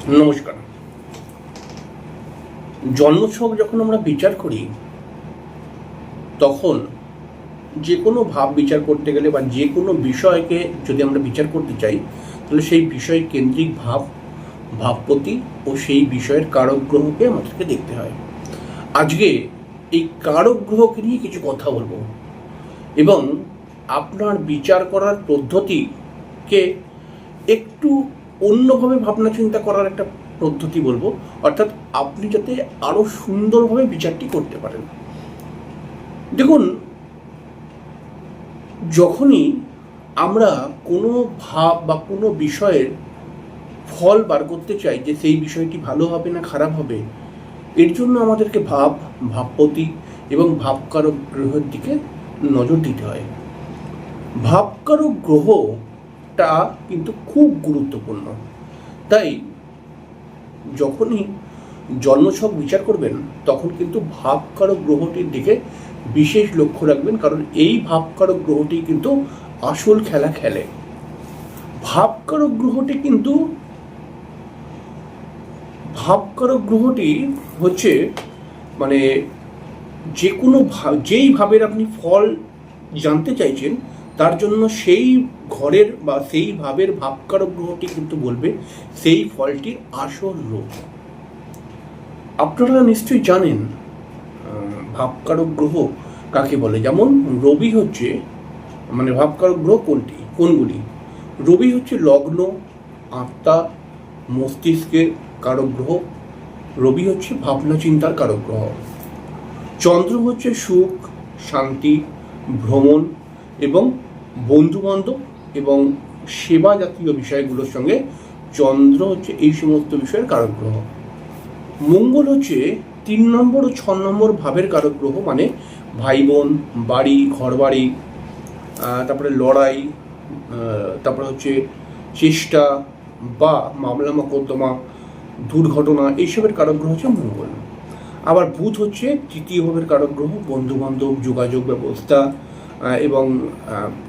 নমস্কার। জন্মছক যখন আমরা বিচার করি তখন যে কোনো ভাব বিচার করতে গেলে বা যে কোনো বিষয়কে যদি আমরা বিচার করতে চাই তাহলে সেই বিষয় কেন্দ্রিক ভাবপতি ও সেই বিষয়ের কারক গ্রহকে আমাদেরকে দেখতে হয়। আজকে এই কারক গ্রহকে নিয়ে কিছু কথা বলবো এবং আপনার বিচার করার পদ্ধতিকে একটু অন্যভাবে ভাবনা চিন্তা করার একটা পদ্ধতি বলবো, অর্থাৎ আপনি যাতে আরো সুন্দরভাবে বিচারটি করতে পারেন। দেখুন, যখনই আমরা কোনো ভাব বা কোনো বিষয়ের ফল বার করতে চাই যে সেই বিষয়টি ভালো হবে না খারাপ হবে, এর জন্য আমাদেরকে ভাবপতি এবং ভাবকারক গ্রহের দিকে নজর দিতে হয়। ভাবকারক গ্রহটা কিন্তু খুব গুরুত্বপূর্ণ। তাই যখনই জন্মছক বিচার করবেন তখন কিন্তু ভাবকারক গ্রহটির দিকে বিশেষ লক্ষ্য রাখবেন, কারণ এই ভাবকারক গ্রহটি কিন্তু আসল খেলা খেলে। ভাবকারক গ্রহটি হচ্ছে মানে যে কোনো যেই ভাবের আপনি ফল জানতে চাইছেন তার জন্য সেই ঘরের বা সেই ভাবের ভাবকারক গ্রহটি কিন্তু বলবে সেই ফলটির আসল রূপ। আপনারা নিশ্চয়ই জানেন ভাবকারক গ্রহ কাকে বলে। যেমন রবি হচ্ছে ভাবকারক গ্রহ কোনগুলি। রবি হচ্ছে লগ্ন, আত্মা, মস্তিষ্কের কারক গ্রহ। রবি হচ্ছে ভাবনা চিন্তার কারক গ্রহ। চন্দ্র হচ্ছে সুখ, শান্তি, ভ্রমণ এবং বন্ধুবান্ধব এবং সেবা জাতীয় বিষয়গুলোর সঙ্গে চন্দ্র হচ্ছে এই সমস্ত বিষয়ের কারক গ্রহ। মঙ্গল হচ্ছে 3 নম্বর ও 6 নম্বর ভাবের কারক গ্রহ, মানে ভাই বোন, বাড়ি, ঘর বাড়ি, তারপরে লড়াই, তারপরে হচ্ছে চেষ্টা বা মামলা মোকদ্দমা, দুর্ঘটনা, এইসবের কারক গ্রহ হচ্ছে মঙ্গল। আবার বুধ হচ্ছে 3য় ভাবের কারক গ্রহ, বন্ধুবান্ধব, যোগাযোগ ব্যবস্থা এবং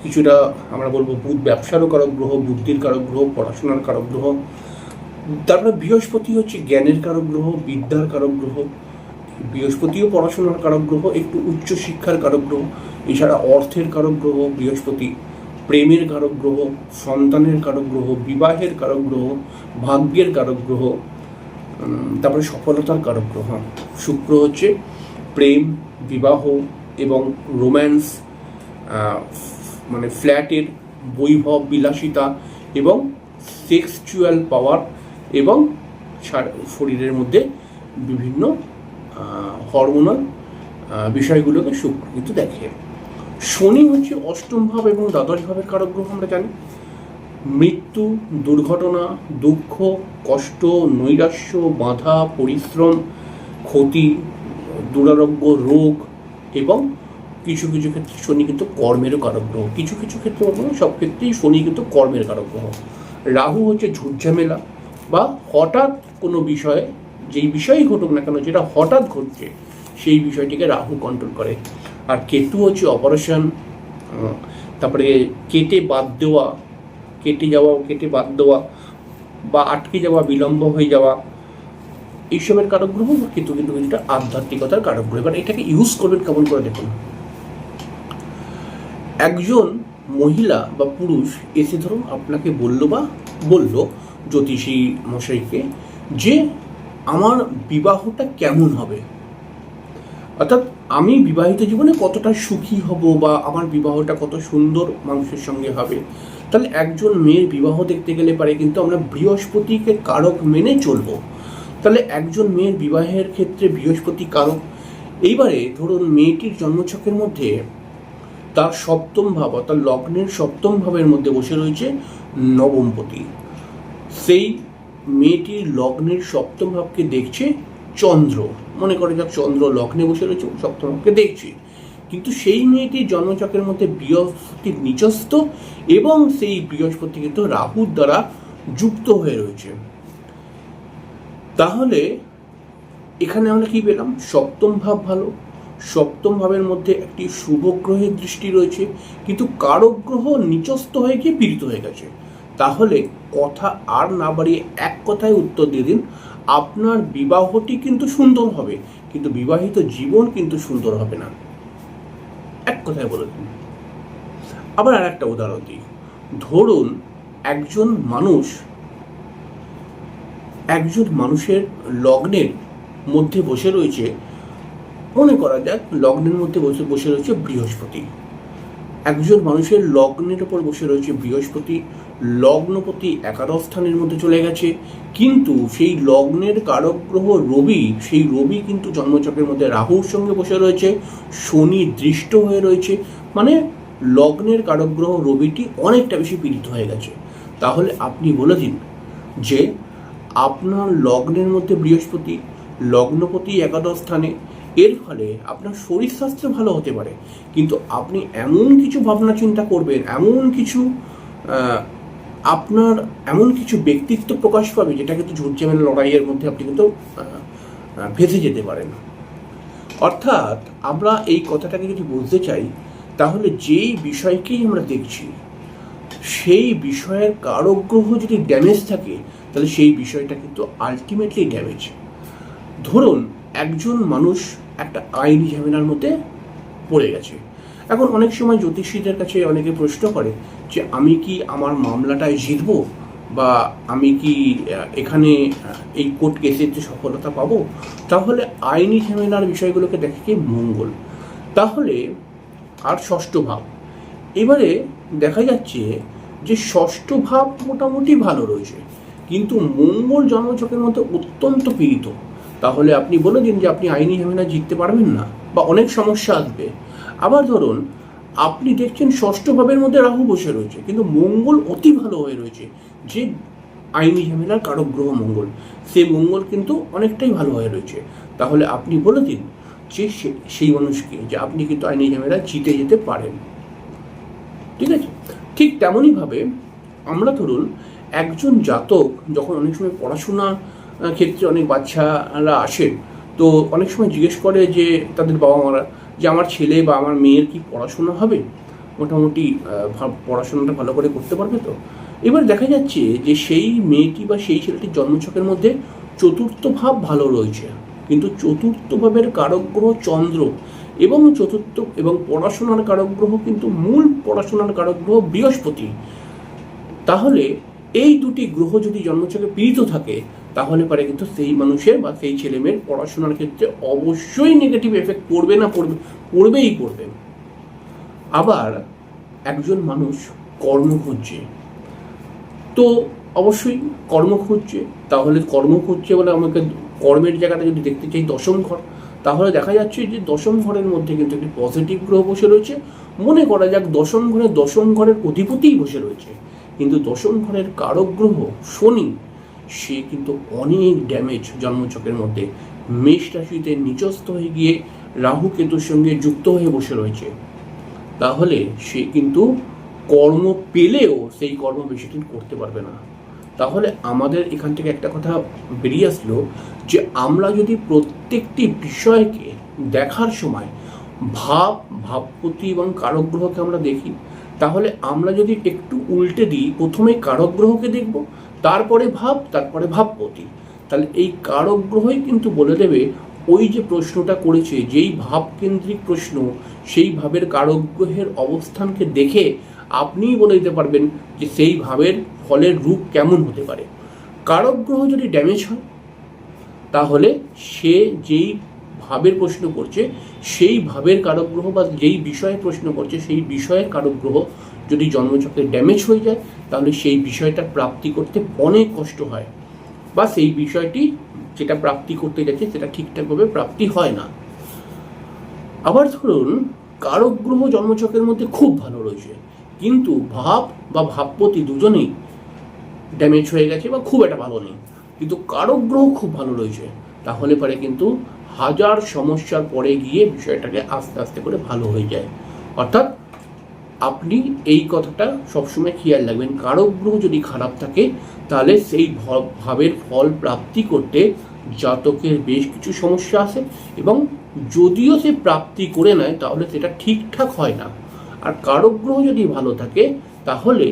কিছুটা আমরা বলবো বুধ ব্যবসারও কারক গ্রহ, বুদ্ধির কারক গ্রহ, পড়াশোনার কারক গ্রহ। তারপরে বৃহস্পতি হচ্ছে জ্ঞানের কারক গ্রহ, বিদ্যার কারক গ্রহ। বৃহস্পতিও পড়াশোনার কারক গ্রহ, একটু উচ্চ শিক্ষার কারক গ্রহ। এছাড়া অর্থের কারক গ্রহ বৃহস্পতি, প্রেমের কারক গ্রহ, সন্তানের কারক গ্রহ, বিবাহের কারক গ্রহ, ভাগ্যের কারক গ্রহ। তারপরে সফলতার কারক গ্রহ শুক্র হচ্ছে প্রেম, বিবাহ এবং রোম্যান্স, ফ্ল্যাটের বৈভব, বিলাসিতা এবং সেক্সুয়াল পাওয়ার এবং শরীরের মধ্যে বিভিন্ন হরমোনাল বিষয়গুলোকে শুক্র কিন্তু দেখে। শনি হচ্ছে 8ম ভাব এবং দ্বাদশ ভাবের কারক গ্রহ। আমরা জানি মৃত্যু, দুর্ঘটনা, দুঃখ, কষ্ট, নৈরাশ্য, বাধা, পরিশ্রম, ক্ষতি, দুরারোগ্য, রোগ এবং কিছু কিছু ক্ষেত্রে শনি কিন্তু কর্মেরও কারক গ্রহ। কিছু কিছু ক্ষেত্রে সব ক্ষেত্রেই শনি কিন্তু কর্মের কারক গ্রহ। রাহু হচ্ছে ঝুটঝামেলা বা হঠাৎ কোনো বিষয়ে, যেই বিষয়ই ঘটুক না কেন যেটা হঠাৎ ঘটছে সেই বিষয়টিকে রাহু কন্ট্রোল করে। আর কেতু হচ্ছে অপারেশন, তারপরে কেটে বাদ দেওয়া বা আটকে যাওয়া, বিলম্ব হয়ে যাওয়া, এইসবের কারক গ্রহ। কেতু কিন্তু এটা আধ্যাত্মিকতার কারক গ্রহ। এবার এটাকে ইউজ করবেন কেমন করে দেখুন। একজন মহিলা বা পুরুষ এসে ধরুন আপনাকে বলল জ্যোতিষী মশাইকে যে আমার বিবাহটা কেমন হবে, অর্থাৎ আমি বিবাহিত জীবনে কতটা সুখী হব বা আমার বিবাহটা কত সুন্দর মানুষের সঙ্গে হবে। তাহলে একজন মেয়ের বিবাহ দেখতে গেলে পারে কিন্তু আমরা বৃহস্পতিকে কারক মেনে চলবো। তাহলে একজন মেয়ের বিবাহের ক্ষেত্রে বৃহস্পতি কারক। এইবারে ধরুন মেয়েটির জন্মছকের মধ্যে তার 7ম ভাব অর্থাৎ লগ্নের 7ম ভাবের মধ্যে বসে রয়েছে নবমপতি। সেই মেয়েটির লগ্নের 7ম ভাবকে দেখছে চন্দ্র। মনে করে যাক চন্দ্র লগ্নে বসে রয়েছে, 7ম ভাবকে দেখছে, কিন্তু সেই মেয়েটির জন্মচক্রের মধ্যে বৃহস্পতির নিচস্থ এবং সেই বৃহস্পতি কিন্তু রাহুর দ্বারা যুক্ত হয়ে রয়েছে। তাহলে এখানে আমরা কি পেলাম? 7ম ভাব ভালো, 7ম ভাবের মধ্যে একটি শুভ গ্রহের দৃষ্টি রয়েছে, কিন্তু কারক গ্রহ নিচস্থ হয়ে গিয়ে পীড়িত হয়ে গেছে। তাহলে কথা আর না বাড়িয়ে এক কথায় উত্তর দিয়ে দিন, আপনার বিবাহটি কিন্তু সুন্দর হবে, কিন্তু বিবাহিত জীবন কিন্তু সুন্দর হবে না। এক কথায় বলে দিন। আবার আর একটা উদাহরণ দিই। ধরুন একজন মানুষের লগ্নের মধ্যে বসে রয়েছে, মনে করা যাক লগ্নের মধ্যে বসে রয়েছে বৃহস্পতি। একজন মানুষের লগ্নের ওপর বসে রয়েছে বৃহস্পতি, লগ্নপতি একাদশ স্থানের মধ্যে চলে গেছে, কিন্তু সেই লগ্নের কারক গ্রহ রবি, সেই রবি কিন্তু জন্মচক্রের মধ্যে রাহুর সঙ্গে বসে রয়েছে, শনি দৃষ্ট হয়ে রয়েছে, মানে লগ্নের কারক গ্রহ রবিটি অনেকটা বেশি পীড়িত হয়ে গেছে। তাহলে আপনি বলে দিন যে আপনার লগ্নের মধ্যে বৃহস্পতি, লগ্নপতি একাদশ স্থানে, এর ফলে আপনার শরীর স্বাস্থ্য ভালো হতে পারে, কিন্তু আপনি এমন কিছু ভাবনা চিন্তা করবেন, এমন কিছু ব্যক্তিত্ব প্রকাশ পাবে যেটা কিন্তু ঝুটঝামেলা লড়াইয়ের মধ্যে আপনি কিন্তু ভেসে যেতে পারেন। অর্থাৎ আমরা এই কথাটাকে যদি বুঝতে চাই, তাহলে যেই বিষয়কেই আমরা দেখছি সেই বিষয়ের কারক গ্রহ যদি ড্যামেজ থাকে, তাহলে সেই বিষয়টা কিন্তু আলটিমেটলি ড্যামেজ। ধরুন একজন মানুষ একটা আইনি ঝামেলার মধ্যে পড়ে গেছে। এখন অনেক সময় জ্যোতিষীদের কাছে অনেকে প্রশ্ন করে যে আমি কি আমার মামলাটায় জিতবো, বা আমি কি এখানে এই কোর্ট কেসের সফলতা পাবো। তাহলে আইনি ঝামেলার বিষয়গুলোকে দেখে কি মঙ্গল, তাহলে আর ষষ্ঠ ভাব। এবারে দেখা যাচ্ছে যে ষষ্ঠ ভাব মোটামুটি ভালো রয়েছে, কিন্তু মঙ্গল জন্মচক্রের মধ্যে অত্যন্ত পীড়িত। তাহলে আপনি বলে দিন যে আপনি আইনি ঝামেলা জিততে পারবেন না, বা অনেক সমস্যা আসবে। আবার ধরুন আপনি দেখছেন ষষ্ঠ ভাবের মধ্যে রাহু বসে রয়েছে, কিন্তু মঙ্গল অতি ভালো হয়ে রয়েছে, যে আইনি ঝামেলার কারক গ্রহ মঙ্গল, সে মঙ্গল কিন্তু অনেকটাই ভালো হয়ে রয়েছে। তাহলে আপনি বলে দিন যে সেই মানুষকে যে আপনি কিন্তু আইনি ঝামেলা জিতে যেতে পারেন। ঠিক আছে? ঠিক তেমনইভাবে আমরা ধরুন একজন জাতক যখন অনেক সময় পড়াশোনা ক্ষেত্রে অনেক বাচ্চারা আসেন, তো অনেক সময় জিজ্ঞেস করে যে তাদের বাবা মারা যে আমার ছেলে বা আমার মেয়ের কি পড়াশোনা হবে, মোটামুটি পড়াশোনাটা ভালো করে করতে পারবে তো। এবার দেখা যাচ্ছে যে সেই মেয়েটি বা সেই ছেলেটির জন্মছকের মধ্যে চতুর্থ ভাব ভালো রয়েছে, কিন্তু চতুর্থ ভাবের কারক গ্রহ চন্দ্র, এবং পড়াশোনার কারক গ্রহ কিন্তু মূল পড়াশোনার কারক গ্রহ বৃহস্পতি। তাহলে এই দুটি গ্রহ যদি জন্মছকে পীড়িত থাকে, তাহলে পারে কিন্তু সেই মানুষের বা সেই ছেলেমেয়ের পড়াশোনার ক্ষেত্রে অবশ্যই নেগেটিভ এফেক্ট পড়বেই পড়বে। আবার একজন মানুষ কর্ম খুঁজছে, তো অবশ্যই কর্ম খুঁজছে, তাহলে কর্ম খুঁজছে বলে আমাকে কর্মের জায়গাটা যদি দেখতে চাই দশম ঘর, তাহলে দেখা যাচ্ছে যে দশম ঘরের মধ্যে কিন্তু একটি পজিটিভ গ্রহ বসে রয়েছে। মনে করা যাক দশম ঘরের অধিপতিই বসে রয়েছে, কিন্তু দশম ঘরের কারক গ্রহ শনি, সে কিন্তু অনেক ড্যামেজ জন্মচক্রের মধ্যে। মেষ রাশিতে নিচস্থ হয়ে গিয়ে রাহু কেতুর সঙ্গে যুক্ত হয়ে বসে রয়েছে। তাহলে সে কিন্তু কর্ম পেলেও সেই কর্ম বেশি দিন করতে পারবে না। তাহলে আমাদের এখান থেকে একটা কথা বেরিয়ে আসলো যে আমরা যদি প্রত্যেকটি বিষয়কে দেখার সময় ভাবপতি এবং কারক গ্রহকে আমরা দেখি, তাহলে আমরা যদি একটু উল্টে দিই, প্রথমে কারক গ্রহকে দেখব, তারপরে তারপরে ভাবপতি, তাহলে এই কারক গ্রহই কিন্তু বলে দেবে ওই যে প্রশ্নটা করেছে, যেই ভাবকেন্দ্রিক প্রশ্ন, সেই ভাবের কারক গ্রহের অবস্থানকে দেখে আপনিই বলে দিতে পারবেন যে সেই ভাবের ফলের রূপ কেমন হতে পারে। কারক গ্রহ যদি ড্যামেজ হয়, তাহলে সে যেই ভাবের প্রশ্ন করছে সেই ভাবের কারক গ্রহ, বা যেই বিষয়ে প্রশ্ন করছে সেই বিষয়ের কারক গ্রহ যদি জন্মচক্রে ড্যামেজ হয়ে যায়, তাহলে সেই বিষয়টা প্রাপ্তি করতে অনেক কষ্ট হয়, বা সেই বিষয়টি যেটা প্রাপ্তি করতে যাচ্ছে সেটা ঠিকঠাকভাবে প্রাপ্তি হয় না। আবার ধরুন কারক গ্রহ জন্মচক্রের মধ্যে খুব ভালো রয়েছে, কিন্তু ভাব বা ভাবপতি দুজনেই ড্যামেজ হয়ে গেছে বা খুব একটা ভালো নেই, কিন্তু কারক গ্রহ খুব ভালো রয়েছে, তাহলে পরে কিন্তু হাজার সমস্যার পরে গিয়ে বিষয়টাকে আস্তে আস্তে করে ভালো হয়ে যায়। অর্থাৎ আপনি এই কথাটা সবসময় খেয়াল রাখবেন, কারক গ্রহ যদি খারাপ থাকে তাহলে সেই ভাবের ফল প্রাপ্তি করতে জাতকের বেশ কিছু সমস্যা আসে, এবং যদিও সে প্রাপ্তি করে নেয় তাহলে সেটা ঠিকঠাক হয় না। আর কারক গ্রহ যদি ভালো থাকে তাহলে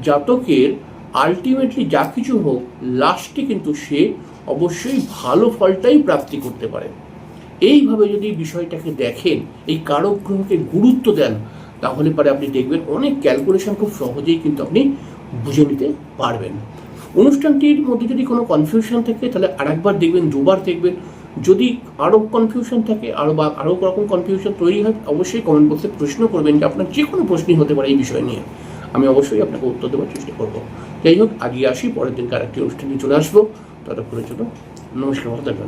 জাতকের আলটিমেটলি যা কিছু হোক লাস্টে কিন্তু সে অবশ্যই ভালো ফলটাই প্রাপ্তি করতে পারে। এইভাবে যদি বিষয়টাকে দেখেন, এই কারক গ্রহকে গুরুত্ব দেন, তাহলে পরে আপনি দেখবেন অনেক ক্যালকুলেশন খুব সহজেই কিন্তু আপনি বুঝে নিতে পারবেন। অনুষ্ঠানটির মধ্যে যদি কোনো কনফিউশন থাকে তাহলে আরেকবার দেখবেন, দুবার দেখবেন। যদি আরও কনফিউশন থাকে, আরও রকম কনফিউশন তৈরি হয়, অবশ্যই কমেন্ট বক্সে প্রশ্ন করবেন, যে আপনার যে কোনো প্রশ্নই হতে পারে এই বিষয় নিয়ে, আমি অবশ্যই আপনাকে উত্তর দেওয়ার চেষ্টা করব। যাই হোক, আজকে আসি, পরের দিনকে আরেকটি অনুষ্ঠান নিয়ে চলে আসবো। ততক্ষণের জন্য নমস্কার, ভালো থাকবেন।